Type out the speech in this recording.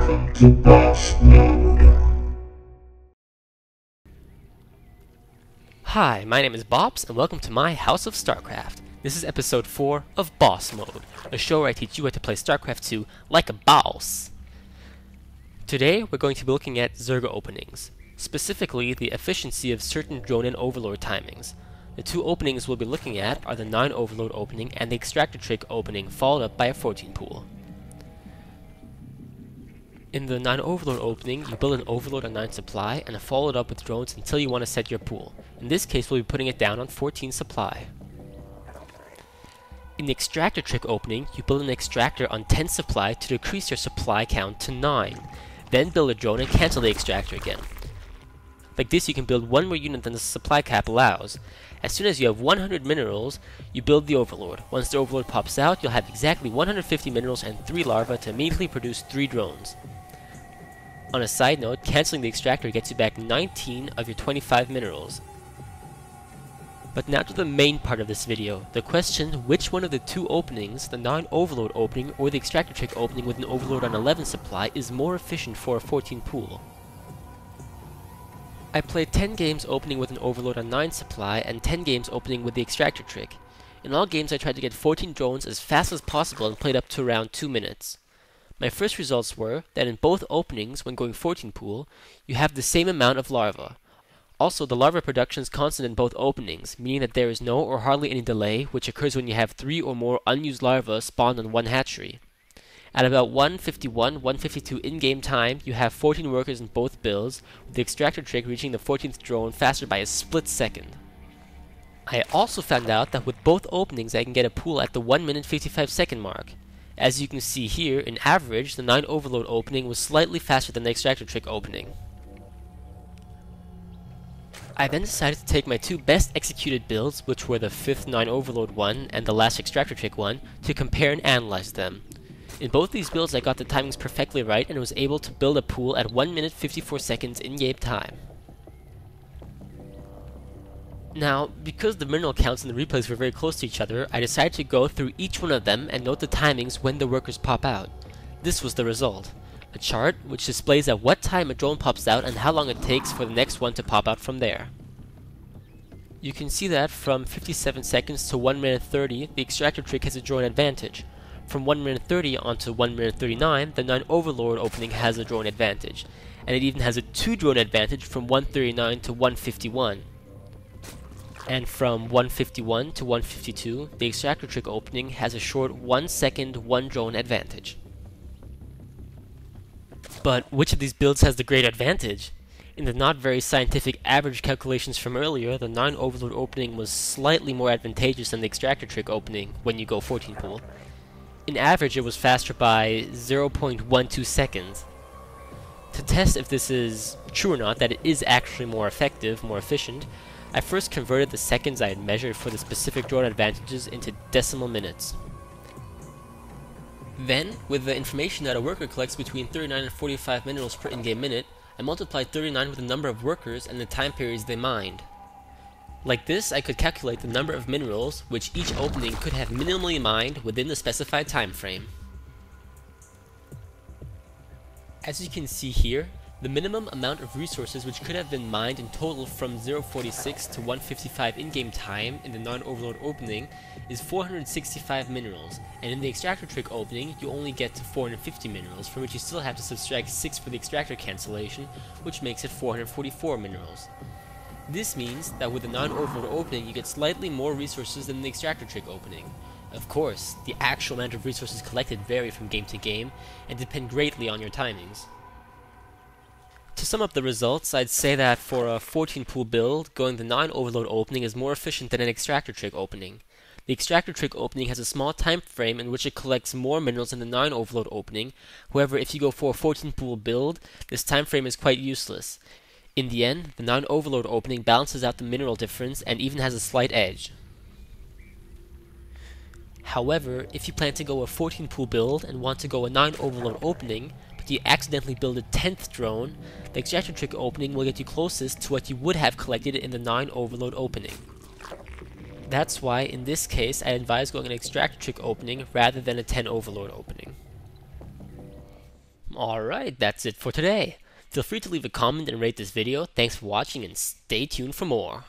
Welcome to BHOS Mode. Hi, my name is Bobs, and welcome to my House of Starcraft. This is episode 4 of BHOS Mode, a show where I teach you how to play Starcraft 2 like a boss. Today, we're going to be looking at Zerg openings, specifically the efficiency of certain drone and Overlord timings. The two openings we'll be looking at are the 9 Overlord opening and the Extractor Trick opening, followed up by a 14 pool. In the 9 Overlord opening, you build an Overlord on 9 supply and follow it up with drones until you want to set your pool. In this case, we'll be putting it down on 14 supply. In the Extractor Trick opening, you build an Extractor on 10 supply to decrease your supply count to 9. Then build a drone and cancel the Extractor again. Like this, you can build one more unit than the supply cap allows. As soon as you have 100 minerals, you build the Overlord. Once the Overlord pops out, you'll have exactly 150 minerals and 3 larvae to immediately produce 3 drones. On a side note, cancelling the Extractor gets you back 19 of your 25 minerals. But now to the main part of this video, the question which one of the two openings, the 9 Overlord opening or the Extractor Trick opening with an Overlord on 11 supply, is more efficient for a 14 pool. I played 10 games opening with an Overlord on 9 supply and 10 games opening with the Extractor Trick. In all games I tried to get 14 drones as fast as possible and played up to around 2 minutes. My first results were that in both openings, when going 14 pool, you have the same amount of larvae. Also, the larva production is constant in both openings, meaning that there is no or hardly any delay, which occurs when you have 3 or more unused larvae spawned on one hatchery. At about 151, 152 in-game time, you have 14 workers in both builds, with the Extractor Trick reaching the 14th drone faster by a split second. I also found out that with both openings I can get a pool at the 1 minute 55 second mark. As you can see here, in average, the 9 Overlord opening was slightly faster than the Extractor Trick opening. I then decided to take my two best executed builds, which were the 5th 9 Overlord one and the last Extractor Trick one, to compare and analyze them. In both these builds I got the timings perfectly right and was able to build a pool at 1 minute 54 seconds in-game time. Now, because the mineral counts and the replays were very close to each other, I decided to go through each one of them and note the timings when the workers pop out. This was the result. A chart which displays at what time a drone pops out and how long it takes for the next one to pop out from there. You can see that from 57 seconds to 1 minute 30, the Extractor Trick has a drone advantage. From 1 minute 30 on to 1 minute 39, the 9 Overlord opening has a drone advantage. And it even has a 2 drone advantage from 139 to 151. And from 151 to 152, the Extractor Trick opening has a short 1 second 1 drone advantage. But which of these builds has the great advantage? In the not very scientific average calculations from earlier, the 9 Overlord opening was slightly more advantageous than the Extractor Trick opening when you go 14 pool. In average, it was faster by 0.12 seconds. To test if this is true or not, that it is actually more effective, more efficient, I first converted the seconds I had measured for the specific drone advantages into decimal minutes. Then, with the information that a worker collects between 39 and 45 minerals per in-game minute, I multiplied 39 with the number of workers and the time periods they mined. Like this, I could calculate the number of minerals which each opening could have minimally mined within the specified time frame. As you can see here, the minimum amount of resources which could have been mined in total from 046 to 155 in-game time in the 9 Overlord opening is 465 minerals, and in the Extractor Trick opening you only get to 450 minerals, from which you still have to subtract 6 for the Extractor cancellation, which makes it 444 minerals. This means that with the 9 Overlord opening you get slightly more resources than the Extractor Trick opening. Of course, the actual amount of resources collected vary from game to game and depend greatly on your timings. To sum up the results, I'd say that for a 14 pool build, going the 9 Overlord opening is more efficient than an Extractor Trick opening. The Extractor Trick opening has a small time frame in which it collects more minerals than the 9 Overlord opening. However, if you go for a 14 pool build, this time frame is quite useless. In the end, the 9 Overlord opening balances out the mineral difference and even has a slight edge. However, if you plan to go a 14 pool build and want to go a 9 Overlord opening, but you accidentally build a 10th drone, the Extractor Trick opening will get you closest to what you would have collected in the 9 Overlord opening. That's why, in this case, I advise going an Extractor Trick opening rather than a 10 Overlord opening. Alright, that's it for today. Feel free to leave a comment and rate this video. Thanks for watching and stay tuned for more.